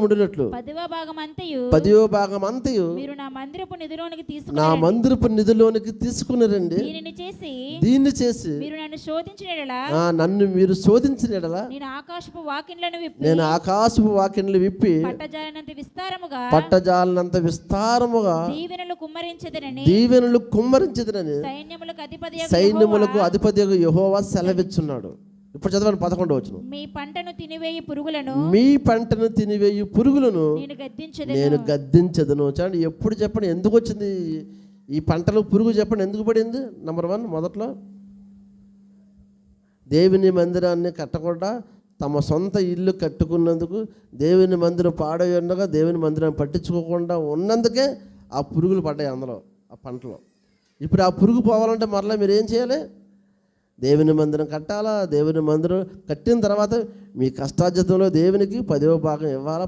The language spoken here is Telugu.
ఉండినట్లు 10వ భాగం అంతయు మీరు నా మందిరపు నిధిలోనికి తీసుకున్నారండి. దీన్ని చేసి మీరు నన్ను శోధించిన యెడల నేను ఆకాశపు వాకిండ్లను విప్పి పట్టజాలనంత విస్తారముగా దీవెనలు కుమ్మరించెదనని సైన్యములకు అధిపతియగు యెహోవా సెలవిచ్చున్నాడు. ఇప్పుడు చదవండి 11వ వచనం. మీ పంటను తినివేయు పురుగులను నేను గద్దించెదను. చూడండి, ఎప్పుడు చెప్పండి ఎందుకు వచ్చింది ఈ పంటలో పురుగు? చెప్పండి ఎందుకు పడింది? నెంబర్ 1, మొదట్లో దేవుని మందిరాన్ని కట్టకుండా తమ సొంత ఇల్లు కట్టుకున్నందుకు, దేవుని మందిరం పాడై ఉండగా దేవుని మందిరాన్ని పట్టించుకోకుండా ఉన్నందుకే ఆ పురుగులు పడ్డాయి అందులో, ఆ పంటలో. ఇప్పుడు ఆ పురుగు పోవాలంటే మరలా మీరు ఏం చేయాలి? దేవుని మందిరం కట్టాలా. దేవుని మందిరం కట్టిన తర్వాత మీ కష్టార్జితంలో దేవునికి 10వ భాగం ఇవ్వాలా.